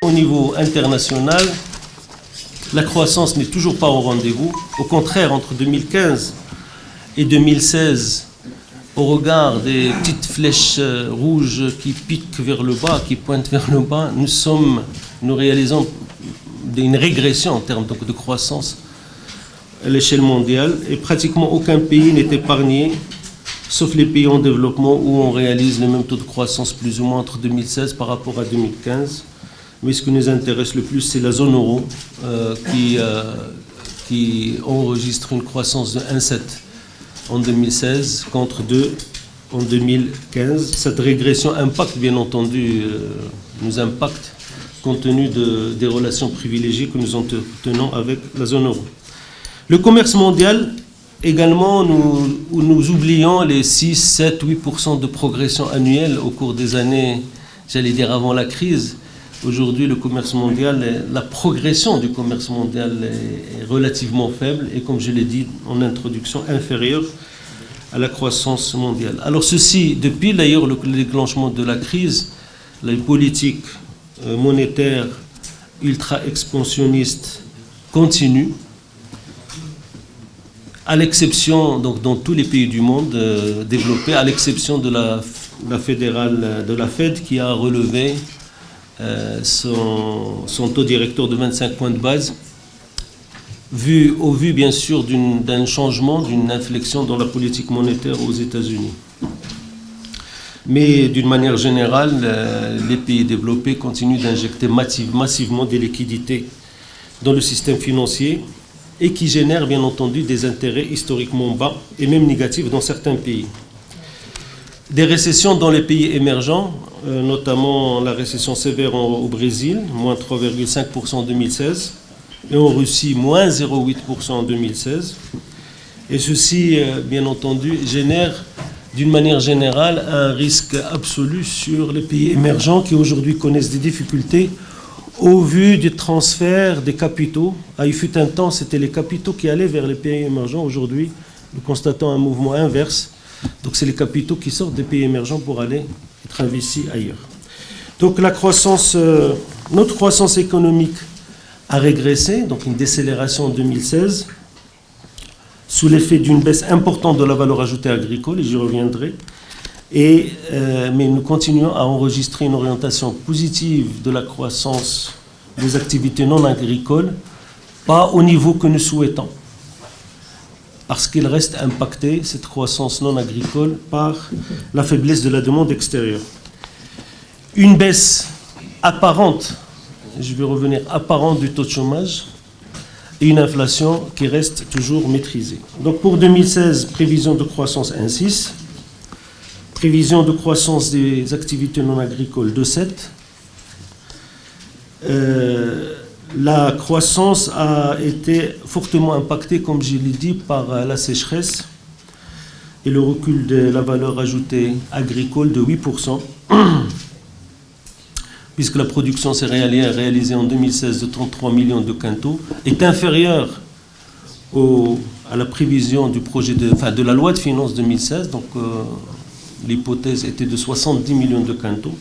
Au niveau international, la croissance n'est toujours pas au rendez-vous. Au contraire, entre 2015 et 2016, au regard des petites flèches rouges qui piquent vers le bas, qui pointent vers le bas, nous réalisons une régression en termes donc, de croissance à l'échelle mondiale. Et pratiquement aucun pays n'est épargné, sauf les pays en développement où on réalise le même taux de croissance plus ou moins entre 2016 par rapport à 2015. Mais ce qui nous intéresse le plus, c'est la zone euro qui enregistre une croissance de 1,7 en 2016 contre 2 en 2015. Cette régression impacte, bien entendu, nous impacte compte tenu des relations privilégiées que nous entretenons avec la zone euro. Le commerce mondial, également, nous oublions les 6, 7, 8% de progression annuelle au cours des années, j'allais dire avant la crise. Aujourd'hui, le commerce mondial, la progression du commerce mondial est relativement faible et, comme je l'ai dit en introduction, inférieure à la croissance mondiale. Alors ceci, depuis d'ailleurs le déclenchement de la crise, les politiques monétaires ultra-expansionnistes continuent, à l'exception, donc dans tous les pays du monde développés, à l'exception de la fédérale, de la Fed, qui a relevé son taux directeur de 25 points de base, au vu bien sûr d'un changement, d'une inflexion dans la politique monétaire aux États-Unis. Mais d'une manière générale, les pays développés continuent d'injecter massivement des liquidités dans le système financier et qui génèrent bien entendu des intérêts historiquement bas et même négatifs dans certains pays. Des récessions dans les pays émergents, notamment la récession sévère au Brésil, moins 3,5% en 2016, et en Russie, moins 0,8% en 2016. Et ceci, bien entendu, génère d'une manière générale un risque absolu sur les pays émergents qui aujourd'hui connaissent des difficultés au vu du transfert des capitaux. Il fut un temps, c'était les capitaux qui allaient vers les pays émergents. Aujourd'hui, nous constatons un mouvement inverse. Donc c'est les capitaux qui sortent des pays émergents pour aller être investis ailleurs. Donc notre croissance économique a régressé, donc une décélération en 2016, sous l'effet d'une baisse importante de la valeur ajoutée agricole, et j'y reviendrai. Mais nous continuons à enregistrer une orientation positive de la croissance des activités non agricoles, pas au niveau que nous souhaitons, parce qu'il reste impacté, cette croissance non agricole, par la faiblesse de la demande extérieure. Une baisse apparente, je vais revenir, apparente du taux de chômage et une inflation qui reste toujours maîtrisée. Donc pour 2016, prévision de croissance 1,6, prévision de croissance des activités non agricoles 2,7. La croissance a été fortement impactée, comme je l'ai dit, par la sécheresse et le recul de la valeur ajoutée agricole de 8%, puisque la production céréalière réalisée en 2016 de 33 millions de quintaux est inférieure à la prévision du projet de la loi de finances 2016, donc l'hypothèse était de 70 millions de quintaux,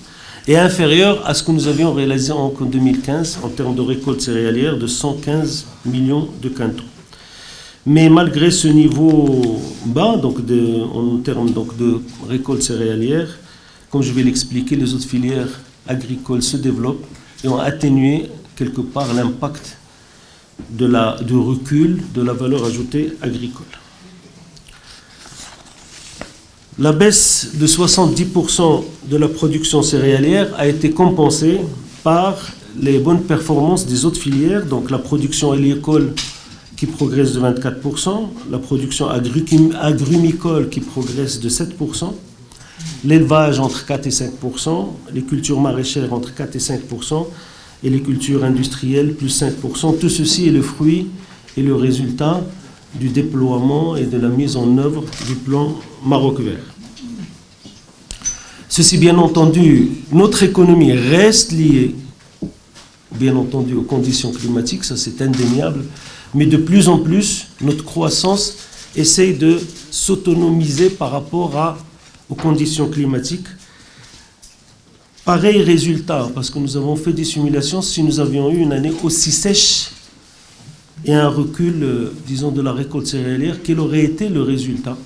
et inférieure à ce que nous avions réalisé en 2015 en termes de récolte céréalière de 115 millions de quintaux. Mais malgré ce niveau bas, donc en termes donc de récolte céréalière, comme je vais l'expliquer, les autres filières agricoles se développent et ont atténué quelque part l'impact du recul de la valeur ajoutée agricole. La baisse de 70% de la production céréalière a été compensée par les bonnes performances des autres filières, donc la production hélicole qui progresse de 24%, la production agrumicole qui progresse de 7%, l'élevage entre 4 et 5%, les cultures maraîchères entre 4 et 5%, et les cultures industrielles plus 5%. Tout ceci est le fruit et le résultat du déploiement et de la mise en œuvre du plan Maroc vert. Ceci, bien entendu, notre économie reste liée, bien entendu, aux conditions climatiques, ça c'est indéniable, mais de plus en plus, notre croissance essaye de s'autonomiser par rapport aux conditions climatiques. Pareil résultat, parce que nous avons fait des simulations, si nous avions eu une année aussi sèche et un recul, disons, de la récolte céréalière, quel aurait été le résultat?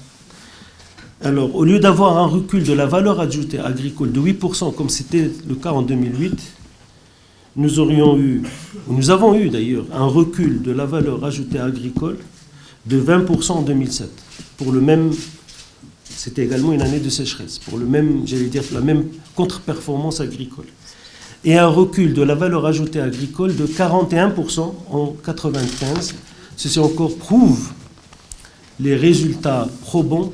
Alors, au lieu d'avoir un recul de la valeur ajoutée agricole de 8%, comme c'était le cas en 2008, nous avons eu d'ailleurs un recul de la valeur ajoutée agricole de 20% en 2007. Pour le même, c'était également une année de sécheresse, pour le même, j'allais dire, la même contre-performance agricole. Et un recul de la valeur ajoutée agricole de 41% en 1995. Ceci encore prouve les résultats probants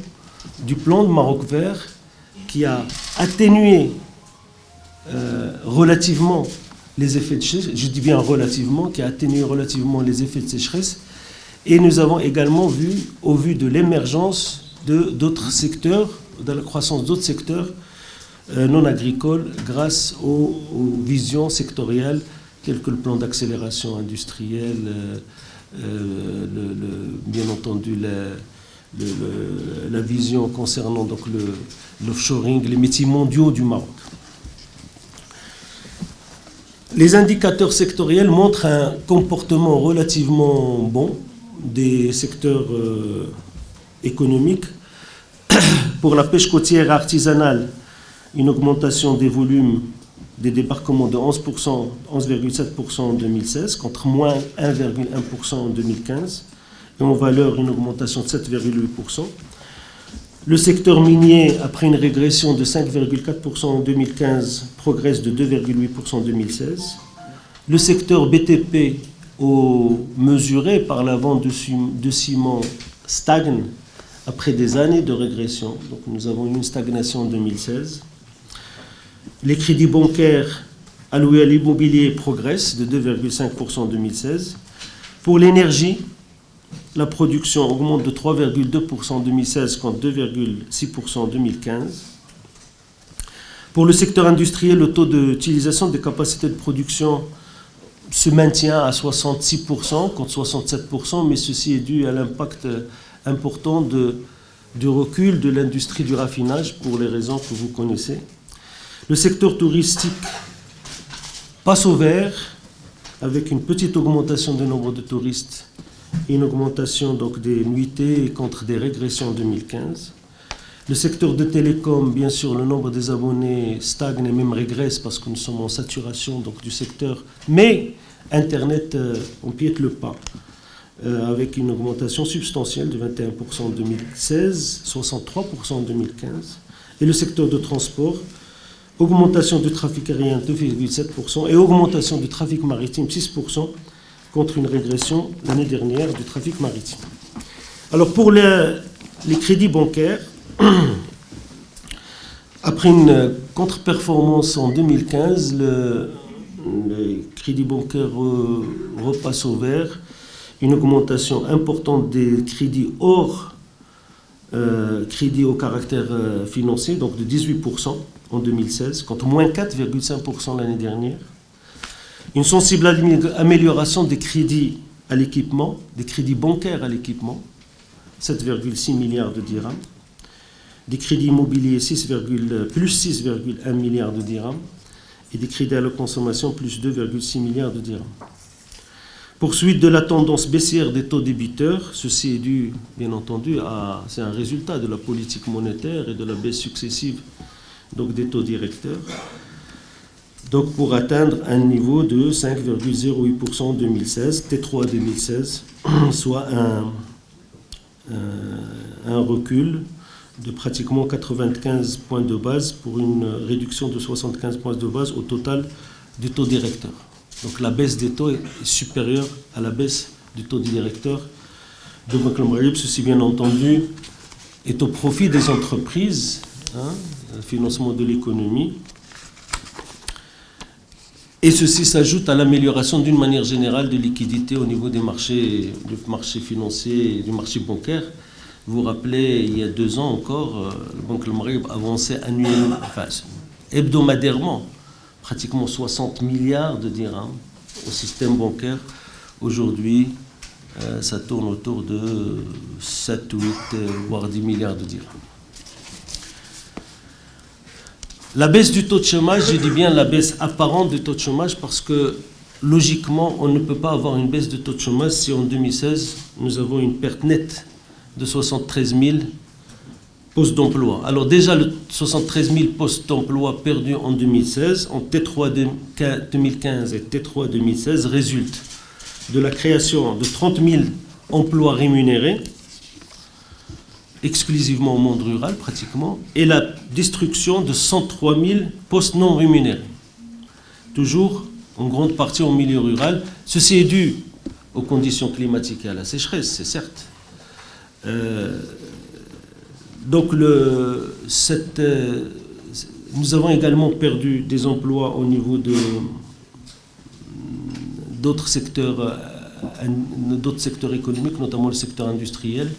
du plan de Maroc vert qui a atténué relativement les effets de sécheresse, je dis bien relativement, qui a atténué relativement les effets de sécheresse. Et nous avons également vu, au vu de l'émergence d'autres secteurs, de la croissance d'autres secteurs non agricoles, grâce aux visions sectorielles telles que le plan d'accélération industrielle, bien entendu la vision concernant donc l'offshoring, les métiers mondiaux du Maroc. Les indicateurs sectoriels montrent un comportement relativement bon des secteurs économiques. Pour la pêche côtière artisanale, une augmentation des volumes des débarquements de 11,7% en 2016 contre moins 1,1% en 2015 et en valeur une augmentation de 7,8%. Le secteur minier, après une régression de 5,4% en 2015, progresse de 2,8% en 2016. Le secteur BTP, mesuré par la vente de ciment, stagne après des années de régression. Donc nous avons eu une stagnation en 2016. Les crédits bancaires alloués à l'immobilier progressent de 2,5% en 2016. Pour l'énergie, la production augmente de 3,2% en 2016 contre 2,6% en 2015. Pour le secteur industriel, le taux d'utilisation des capacités de production se maintient à 66% contre 67%, mais ceci est dû à l'impact important du recul de l'industrie du raffinage pour les raisons que vous connaissez. Le secteur touristique passe au vert avec une petite augmentation du nombre de touristes et une augmentation donc des nuitées contre des régressions en 2015. Le secteur de télécom, bien sûr, le nombre des abonnés stagne et même régresse parce que nous sommes en saturation donc, du secteur, mais Internet empiète le pas avec une augmentation substantielle de 21% en 2016, 63% en 2015. Et le secteur de transport, augmentation du trafic aérien 2,7% et augmentation du trafic maritime 6% contre une régression l'année dernière du trafic maritime. Alors pour les crédits bancaires, après une contre-performance en 2015, les crédits bancaires repassent au vert, une augmentation importante des crédits hors crédits au caractère financier, donc de 18% en 2016, contre moins 4,5% l'année dernière. Une sensible amélioration des crédits à l'équipement, des crédits bancaires à l'équipement, 7,6 milliards de dirhams. Des crédits immobiliers plus 6,1 milliards de dirhams. Et des crédits à la consommation plus 2,6 milliards de dirhams. Poursuite de la tendance baissière des taux débiteurs, ceci est dû, bien entendu, c'est un résultat de la politique monétaire et de la baisse successive donc, des taux directeurs. Donc pour atteindre un niveau de 5,08% en 2016, T3 2016, soit un recul de pratiquement 95 points de base pour une réduction de 75 points de base au total des taux directeurs. Donc la baisse des taux est supérieure à la baisse du taux directeur de Banque al Maghreb. Ceci, bien entendu, est au profit des entreprises, le financement de l'économie. Et ceci s'ajoute à l'amélioration d'une manière générale de liquidité au niveau des marchés, du marché financier et du marché bancaire. Vous vous rappelez, il y a 2 ans encore, la Banque al Maghreb avançait hebdomadairement pratiquement 60 milliards de dirhams au système bancaire. Aujourd'hui, ça tourne autour de 7, 8, voire 10 milliards de dirhams. La baisse du taux de chômage, je dis bien la baisse apparente du taux de chômage parce que logiquement, on ne peut pas avoir une baisse de taux de chômage si en 2016, nous avons une perte nette de 73 000 postes d'emploi. Alors déjà, le 73 000 postes d'emploi perdus en 2016, en T3 2015 et T3 2016, résultent de la création de 30 000 emplois rémunérés, exclusivement au monde rural pratiquement, et la destruction de 103 000 postes non rémunérés. Toujours en grande partie au milieu rural. Ceci est dû aux conditions climatiques et à la sécheresse, c'est certes. Donc nous avons également perdu des emplois au niveau d'autres secteurs économiques, notamment le secteur industriel.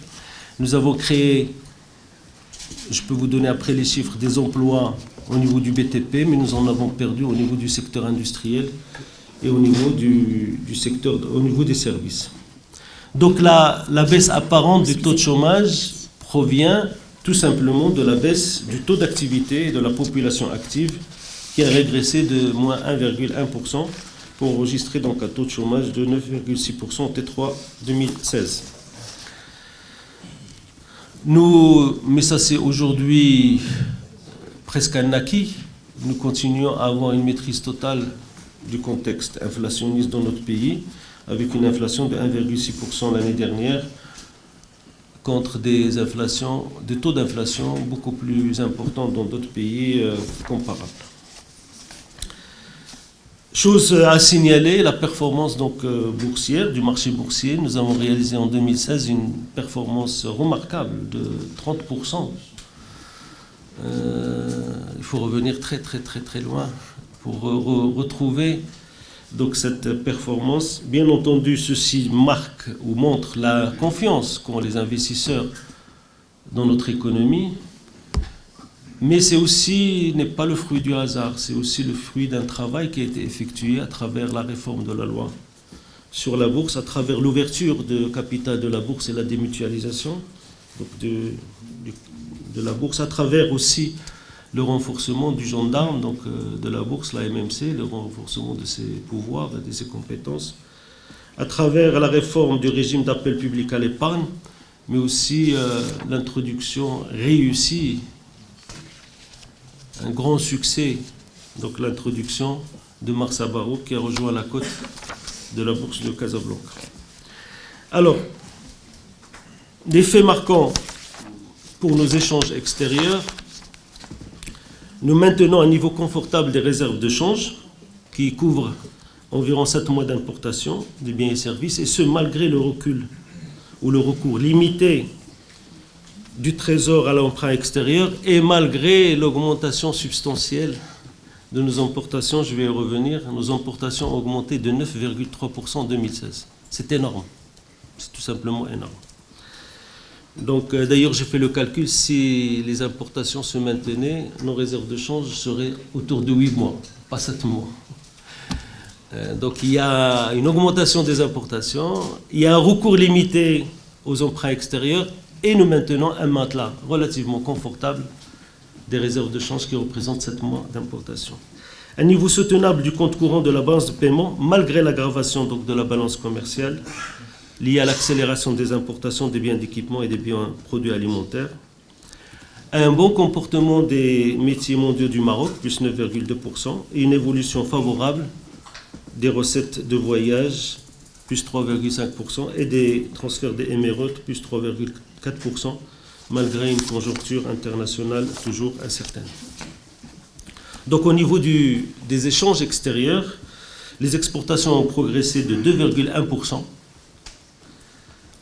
Nous avons créé, je peux vous donner après les chiffres, des emplois au niveau du BTP, mais nous en avons perdu au niveau du secteur industriel et au niveau au niveau des services. Donc la baisse apparente du taux de chômage provient tout simplement de la baisse du taux d'activité et de la population active qui a régressé de moins 1,1% pour enregistrer donc un taux de chômage de 9,6% en T3 2016. Mais ça c'est aujourd'hui presque un acquis. Nous continuons à avoir une maîtrise totale du contexte inflationniste dans notre pays, avec une inflation de 1,6% l'année dernière, contre des taux d'inflation beaucoup plus importants dans d'autres pays comparables. Chose à signaler, la performance boursière du marché boursier. Nous avons réalisé en 2016 une performance remarquable de 30%. Il faut revenir très loin pour retrouver donc cette performance. Bien entendu, ceci marque ou montre la confiance qu'ont les investisseurs dans notre économie. Mais n'est pas le fruit du hasard, c'est aussi le fruit d'un travail qui a été effectué à travers la réforme de la loi sur la bourse, à travers l'ouverture de capital de la bourse et la démutualisation donc de la bourse, à travers aussi le renforcement du gendarme de la bourse, la MMC, le renforcement de ses pouvoirs et de ses compétences, à travers la réforme du régime d'appel public à l'épargne, mais aussi l'introduction réussie, un grand succès, donc l'introduction de Marsa Barouk qui a rejoint la cote de la bourse de Casablanca. Alors, des faits marquants pour nos échanges extérieurs. Nous maintenons un niveau confortable des réserves de change qui couvrent environ 7 mois d'importation des biens et services, et ce malgré le recul ou le recours limité du trésor à l'emprunt extérieur et malgré l'augmentation substantielle de nos importations. Je vais y revenir. Nos importations ont augmenté de 9,3% en 2016. C'est énorme. C'est tout simplement énorme. Donc, d'ailleurs, j'ai fait le calcul, si les importations se maintenaient, nos réserves de change seraient autour de 8 mois, pas 7 mois. Donc, il y a une augmentation des importations, il y a un recours limité aux emprunts extérieurs, et nous maintenons un matelas relativement confortable des réserves de change qui représentent 7 mois d'importation. Un niveau soutenable du compte courant de la balance de paiement, malgré l'aggravation de la balance commerciale, liée à l'accélération des importations des biens d'équipement et des biens produits alimentaires. Un bon comportement des métiers mondiaux du Maroc, plus 9,2%, et une évolution favorable des recettes de voyage, plus 3,5%, et des transferts des Émirats, plus 3,4%, malgré une conjoncture internationale toujours incertaine. Donc au niveau des échanges extérieurs, les exportations ont progressé de 2,1%.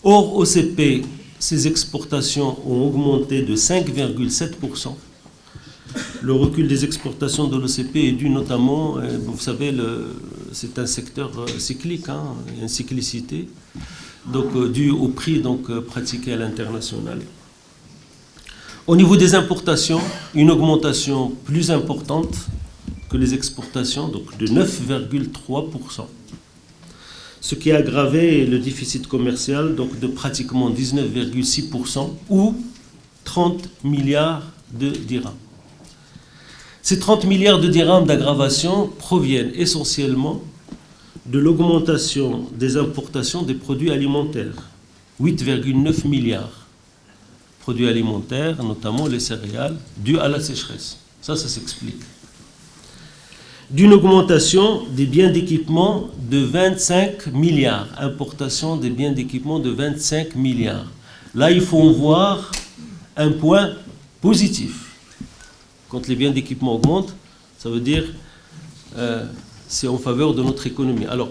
Hors OCP, ces exportations ont augmenté de 5,7%. Le recul des exportations de l'OCP est dû notamment, vous savez, c'est un secteur cyclique, il y a une cyclicité, donc dû au prix pratiqué à l'international. Au niveau des importations, une augmentation plus importante que les exportations, donc de 9,3%. Ce qui a aggravé le déficit commercial de pratiquement 19,6% ou 30 milliards de dirhams. Ces 30 milliards de dirhams d'aggravation proviennent essentiellement de l'augmentation des importations des produits alimentaires. 8,9 milliards. Produits alimentaires, notamment les céréales, dus à la sécheresse. Ça s'explique. D'une augmentation des biens d'équipement de 25 milliards. Importation des biens d'équipement de 25 milliards. Là, il faut voir un point positif. Quand les biens d'équipement augmentent, ça veut dire c'est en faveur de notre économie. Alors,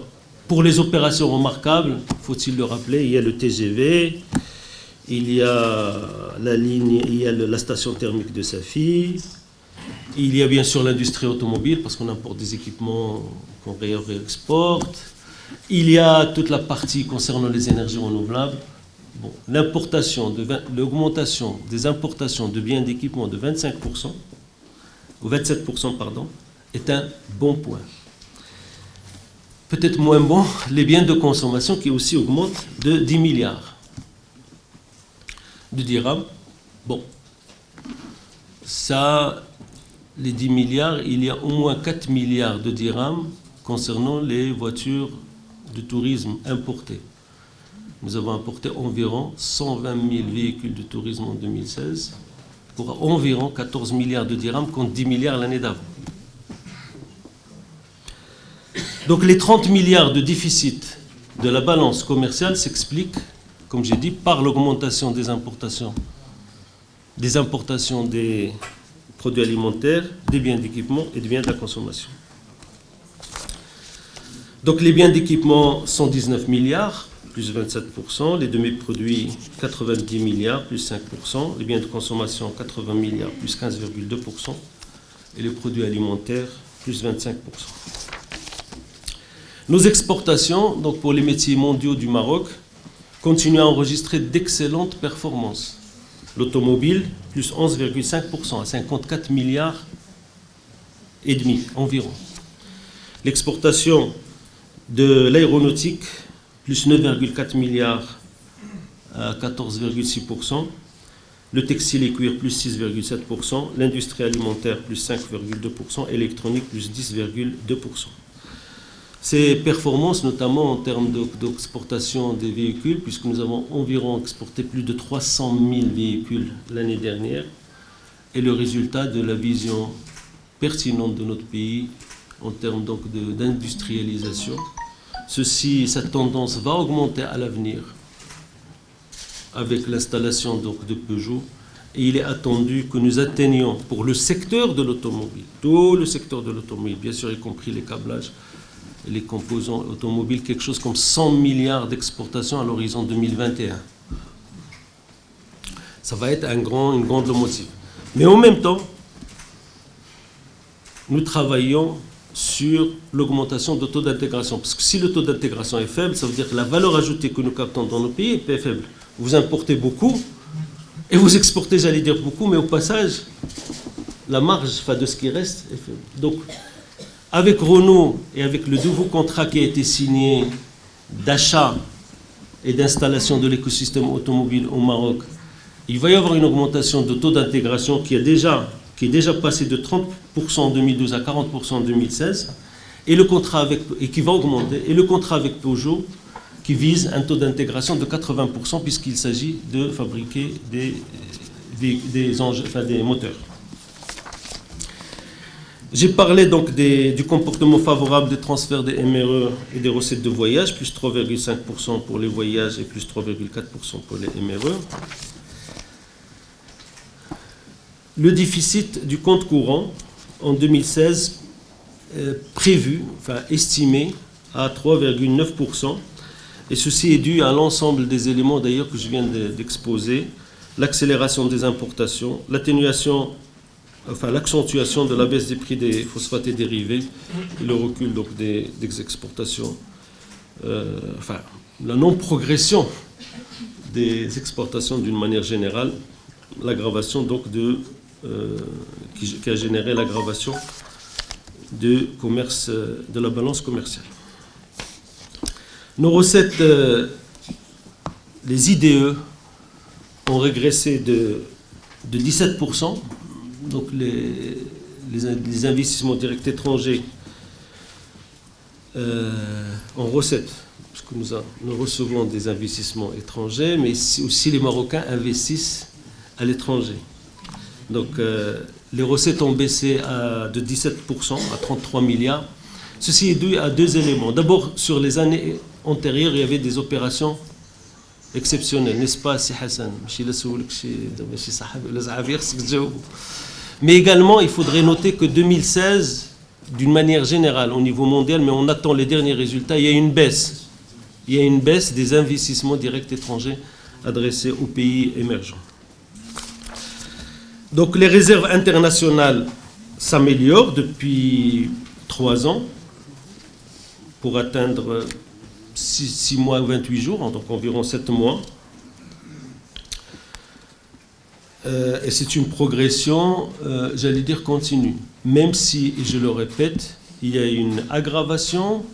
pour les opérations remarquables, faut-il le rappeler, il y a le TGV, il y a la ligne, il y a la station thermique de Safi, il y a bien sûr l'industrie automobile, parce qu'on importe des équipements qu'on réexporte, il y a toute la partie concernant les énergies renouvelables. Bon, l'augmentation des importations de biens d'équipement de 25%, ou 27%, pardon, est un bon point. Peut-être moins bon, les biens de consommation qui aussi augmentent de 10 milliards de dirhams. Bon, ça, les 10 milliards, il y a au moins 4 milliards de dirhams concernant les voitures de tourisme importées. Nous avons importé environ 120 000 véhicules de tourisme en 2016 pour environ 14 milliards de dirhams contre 10 milliards l'année d'avant. Donc les 30 milliards de déficit de la balance commerciale s'expliquent, comme j'ai dit, par l'augmentation des importations des produits alimentaires, des biens d'équipement et des biens de la consommation. Donc les biens d'équipement, 119 milliards, plus 27%, les demi-produits, 90 milliards, plus 5%, les biens de consommation, 80 milliards, plus 15,2%, et les produits alimentaires, plus 25%. Nos exportations, donc pour les métiers mondiaux du Maroc, continuent à enregistrer d'excellentes performances. L'automobile, plus 11,5%, à 54 milliards et demi environ. L'exportation de l'aéronautique, plus 9,4 milliards à 14,6%. Le textile et cuir, plus 6,7%. L'industrie alimentaire, plus 5,2%. Électronique, plus 10,2%. Ces performances, notamment en termes d'exportation des véhicules, puisque nous avons environ exporté plus de 300 000 véhicules l'année dernière, est le résultat de la vision pertinente de notre pays en termes d'industrialisation. Cette tendance va augmenter à l'avenir avec l'installation de Peugeot. Et il est attendu que nous atteignions pour le secteur de l'automobile, tout le secteur de l'automobile, bien sûr y compris les câblages, les composants automobiles, quelque chose comme 100 milliards d'exportations à l'horizon 2021. Ça va être une grande locomotive. Mais en même temps, nous travaillons sur l'augmentation du taux d'intégration. Parce que si le taux d'intégration est faible, ça veut dire que la valeur ajoutée que nous captons dans nos pays est faible. Vous importez beaucoup et vous exportez, j'allais dire beaucoup, mais au passage, la marge de ce qui reste est faible. Donc, avec Renault et avec le nouveau contrat qui a été signé d'achat et d'installation de l'écosystème automobile au Maroc, il va y avoir une augmentation de taux d'intégration qui est déjà passé de 30% en 2012 à 40% en 2016, et qui va augmenter, et le contrat avec Peugeot qui vise un taux d'intégration de 80% puisqu'il s'agit de fabriquer des moteurs. J'ai parlé donc du comportement favorable des transferts des MRE et des recettes de voyage, plus 3,5% pour les voyages et plus 3,4% pour les MRE. Le déficit du compte courant en 2016 estimé à 3,9%, et ceci est dû à l'ensemble des éléments d'ailleurs que je viens d'exposer, l'accélération des importations, l'accentuation de la baisse des prix des phosphates et dérivés, et le recul donc des exportations, la non-progression des exportations d'une manière générale, l'aggravation donc qui a généré l'aggravation de la balance commerciale. Nos recettes, les IDE, ont régressé de 17%. Donc les investissements directs étrangers en recettes, parce que nous recevons des investissements étrangers, mais aussi les Marocains investissent à l'étranger. Donc les recettes ont baissé de 17% à 33 milliards. Ceci est dû à deux éléments. D'abord, sur les années antérieures, il y avait des opérations exceptionnelles, n'est-ce pas, Si Hassan? Mais également, il faudrait noter que 2016, d'une manière générale, au niveau mondial, mais on attend les derniers résultats, il y a une baisse. Il y a une baisse des investissements directs étrangers adressés aux pays émergents. Donc les réserves internationales s'améliorent depuis 3 ans pour atteindre 6 mois ou 28 jours, donc environ 7 mois. Et c'est une progression, j'allais dire, continue. Même si, et je le répète, il y a une aggravation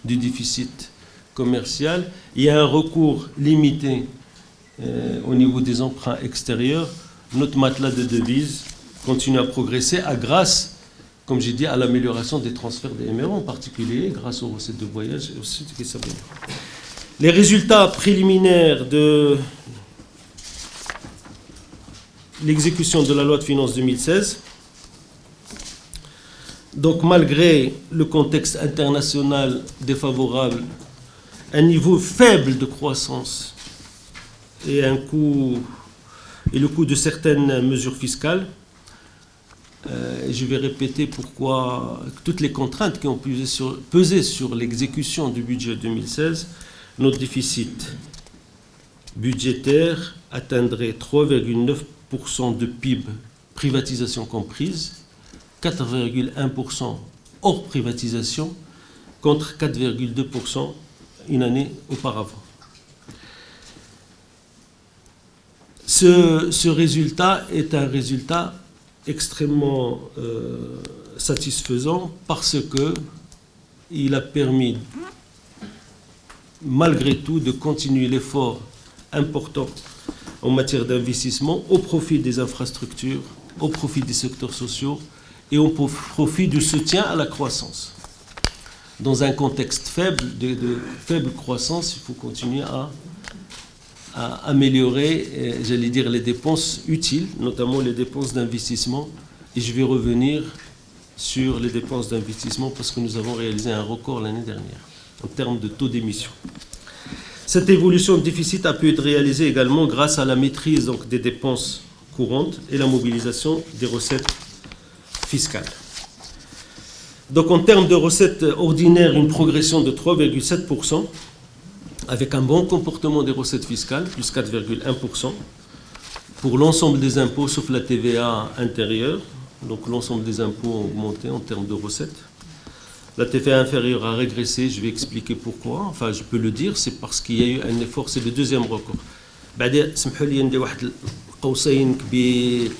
du déficit commercial, il y a un recours limité au niveau des emprunts extérieurs. Notre matelas de devises continue à progresser grâce, comme j'ai dit, à l'amélioration des transferts des MRO, en particulier grâce aux recettes de voyage et aussi qui s'améliorent. Les résultats préliminaires de l'exécution de la loi de finances 2016. Donc malgré le contexte international défavorable, un niveau faible de croissance et le coût de certaines mesures fiscales, je vais répéter pourquoi toutes les contraintes qui ont pesé sur l'exécution du budget 2016, notre déficit budgétaire atteindrait 3,9% de PIB, privatisation comprise, 4,1% hors privatisation, contre 4,2% une année auparavant. Ce résultat est un résultat extrêmement satisfaisant parce qu'il a permis, malgré tout, de continuer l'effort important en matière d'investissement au profit des infrastructures, au profit des secteurs sociaux et au profit du soutien à la croissance. Dans un contexte faible, de faible croissance, il faut continuer à améliorer, j'allais dire, les dépenses utiles, notamment les dépenses d'investissement. Et je vais revenir sur les dépenses d'investissement parce que nous avons réalisé un record l'année dernière en termes de taux d'émission. Cette évolution de déficit a pu être réalisée également grâce à la maîtrise donc, des dépenses courantes et la mobilisation des recettes fiscales. Donc en termes de recettes ordinaires, une progression de 3,7%, avec un bon comportement des recettes fiscales, plus 4,1%, pour l'ensemble des impôts, sauf la TVA intérieure. Donc l'ensemble des impôts ont augmenté en termes de recettes. La TVA inférieure a régressé, je vais expliquer pourquoi. Enfin, je peux le dire, c'est parce qu'il y a eu un effort, c'est le deuxième record. بعدين سمحوا لي ندير واحد القوسين كبير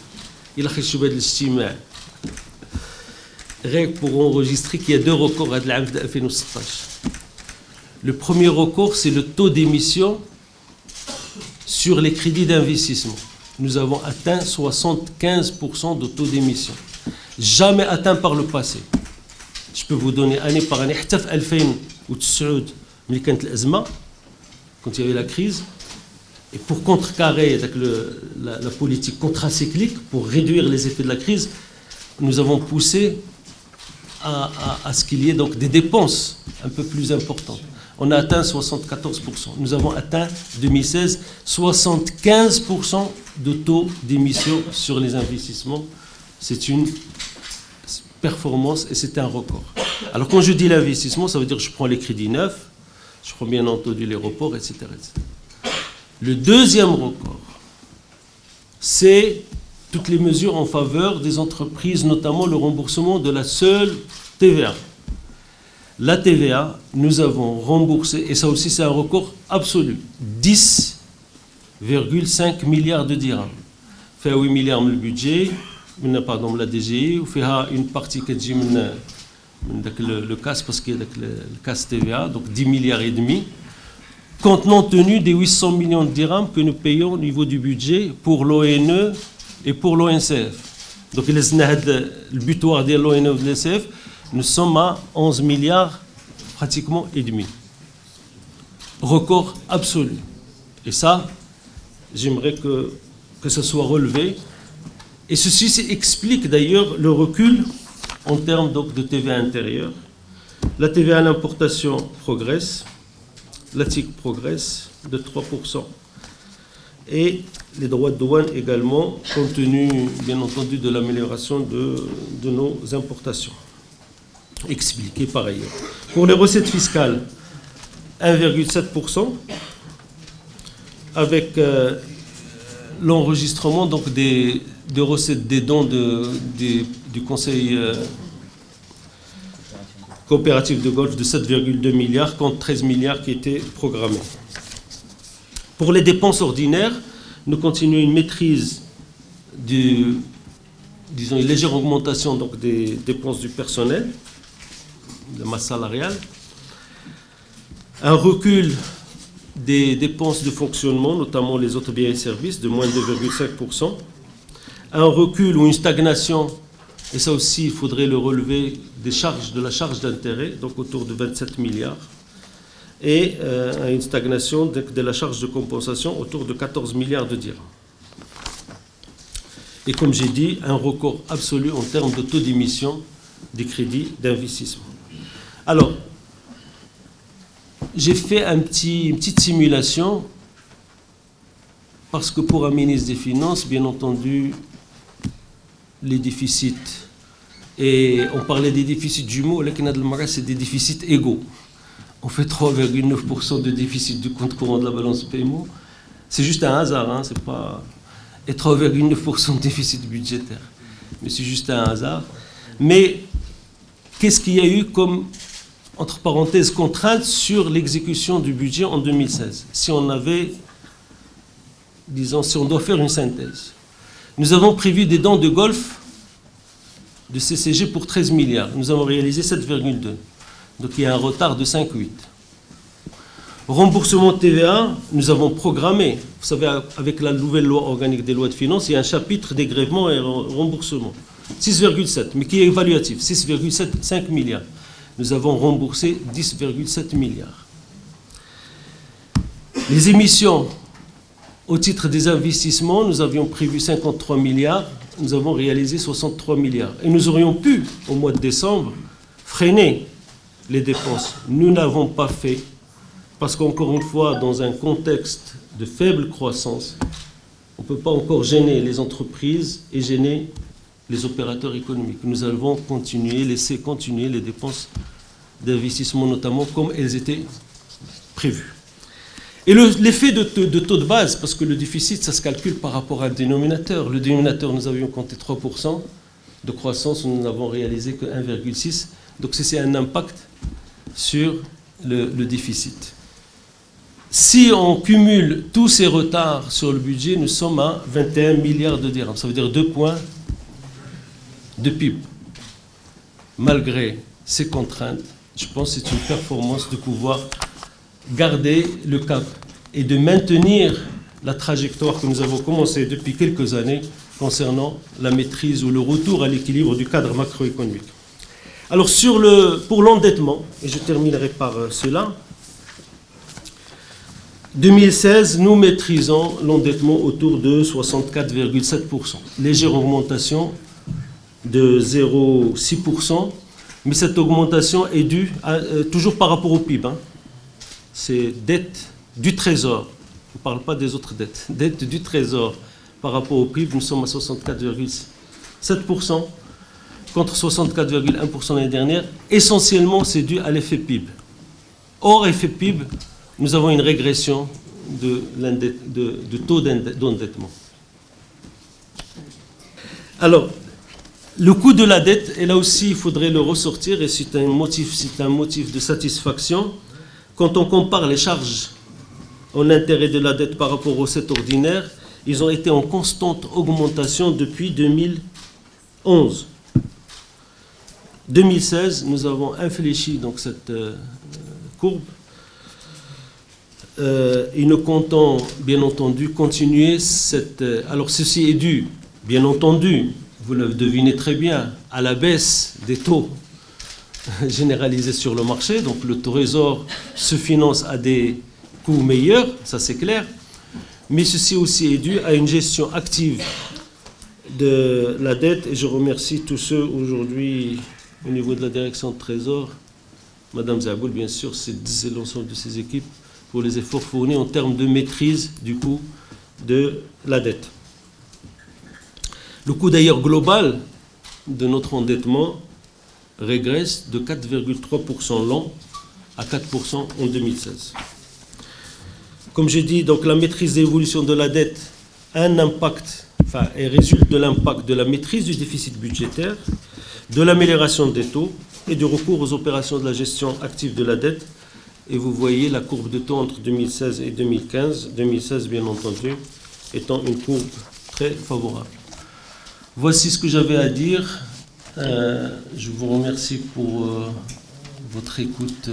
إلى خرجوا بهذا الاجتماع. Rien pour enregistrer qu'il y a 2 records à l'année 2016. Le premier record, c'est le taux d'émission sur les crédits d'investissement. Nous avons atteint 75% de taux d'émission. Jamais atteint par le passé. Je peux vous donner année par année. حتى في 2009 ملي كانت الأزمة, quand il y avait la crise, et pour contrecarrer la politique contracyclique, pour réduire les effets de la crise, nous avons poussé à ce qu'il y ait donc des dépenses un peu plus importantes. On a atteint 74%. Nous avons atteint 2016 75% de taux d'émission sur les investissements. C'est une performance et c'est un record. Alors quand je dis l'investissement, ça veut dire que je prends les crédits neufs, je prends bien entendu les reports, etc., etc. Le deuxième record, c'est toutes les mesures en faveur des entreprises, notamment le remboursement de la seule TVA. La TVA, nous avons remboursé, et ça aussi c'est un record absolu, 10,5 milliards de dirhams. Fait 8 milliards le budget, pardon, la DGI, ou fait une partie qui est le CAS, parce qu'il y a le CAS TVA, donc 10 milliards et demi, compte tenu des 800 millions de dirhams que nous payons au niveau du budget pour l'ONE et pour l'ONCF. Donc le butoir de l'ONF, nous sommes à 11 milliards pratiquement et demi. Record absolu. Et ça, j'aimerais que ça soit relevé. Et ceci explique d'ailleurs le recul en termes donc, de TVA intérieure. La TVA à l'importation progresse, la TIC progresse de 3%. Et les droits de douane également, compte tenu, bien entendu, de l'amélioration de nos importations. Expliqué par ailleurs. Pour les recettes fiscales, 1,7%, avec l'enregistrement donc des recettes des dons du Conseil coopératif de Golfe de 7,2 milliards contre 13 milliards qui étaient programmés. Pour les dépenses ordinaires, nous continuons une maîtrise disons une légère augmentation donc, des dépenses du personnel, de masse salariale, un recul des dépenses de fonctionnement, notamment les autres biens et services, de moins de 2,5%, un recul ou une stagnation, et ça aussi il faudrait le relever, de la charge d'intérêt, donc autour de 27 milliards, et une stagnation de la charge de compensation autour de 14 milliards de dirhams. Et comme j'ai dit, un record absolu en termes de taux d'émission des crédits d'investissement. Alors, j'ai fait une petite simulation, parce que pour un ministre des Finances, bien entendu, les déficits, et on parlait des déficits jumeaux, c'est des déficits égaux. On fait 3,9% de déficit du compte courant de la balance paiement. C'est juste un hasard, hein, c'est pas... Et 3,9% de déficit budgétaire. Mais c'est juste un hasard. Mais qu'est-ce qu'il y a eu comme, entre parenthèses, contrainte sur l'exécution du budget en 2016? Si on avait, disons, si on doit faire une synthèse. Nous avons prévu des dons de Golfe de CCG pour 13 milliards. Nous avons réalisé 7,2. Donc il y a un retard de 5,8. Remboursement de TVA, nous avons programmé. Vous savez, avec la nouvelle loi organique des lois de finances, il y a un chapitre dégrèvement et remboursement. 6,7, mais qui est évaluatif. 6,5 milliards. Nous avons remboursé 10,7 milliards. Les émissions, au titre des investissements, nous avions prévu 53 milliards. Nous avons réalisé 63 milliards. Et nous aurions pu, au mois de décembre, freiner les dépenses. Nous n'avons pas fait, parce qu'encore une fois, dans un contexte de faible croissance, on ne peut pas encore gêner les entreprises et gêner les opérateurs économiques. Nous allons laisser continuer les dépenses d'investissement, notamment comme elles étaient prévues. Et l'effet de taux de base, parce que le déficit, ça se calcule par rapport à un dénominateur. Le dénominateur, nous avions compté 3% de croissance, nous n'avons réalisé que 1,6%. Donc c'est un impact sur le déficit. Si on cumule tous ces retards sur le budget, nous sommes à 21 milliards de dirhams. Ça veut dire 2 points de PIB. Malgré ces contraintes, je pense que c'est une performance de pouvoir garder le cap et de maintenir la trajectoire que nous avons commencée depuis quelques années concernant la maîtrise ou le retour à l'équilibre du cadre macroéconomique. Alors pour l'endettement, et je terminerai par cela, 2016, nous maîtrisons l'endettement autour de 64,7%. Légère augmentation de 0,6%, mais cette augmentation est due toujours par rapport au PIB. Hein. C'est dette du Trésor. On ne parle pas des autres dettes. Dette du Trésor par rapport au PIB, nous sommes à 64,7%. Contre 64,1% l'année dernière, essentiellement c'est dû à l'effet PIB. Hors effet PIB, nous avons une régression de taux d'endettement. Alors, le coût de la dette, et là aussi il faudrait le ressortir, et c'est un motif de satisfaction. Quand on compare les charges en intérêt de la dette par rapport aux recettes ordinaires, ils ont été en constante augmentation depuis 2011. 2016, nous avons infléchi donc cette courbe et nous comptons bien entendu continuer cette... alors ceci est dû, bien entendu, vous le devinez très bien, à la baisse des taux généralisés sur le marché. Donc le Trésor se finance à des coûts meilleurs, ça c'est clair. Mais ceci aussi est dû à une gestion active de la dette. Et je remercie tous ceux aujourd'hui au niveau de la direction de Trésor, Madame Zaboul, bien sûr, c'est l'ensemble de ses équipes, pour les efforts fournis en termes de maîtrise du coût de la dette. Le coût d'ailleurs global de notre endettement régresse de 4,3% l'an à 4% en 2016. Comme j'ai dit, donc la maîtrise de l'évolution de la dette a un impact, et résulte de l'impact de la maîtrise du déficit budgétaire, de l'amélioration des taux et du recours aux opérations de la gestion active de la dette. Et vous voyez la courbe de taux entre 2016 et 2015, 2016 bien entendu, étant une courbe très favorable. Voici ce que j'avais à dire. Je vous remercie pour votre écoute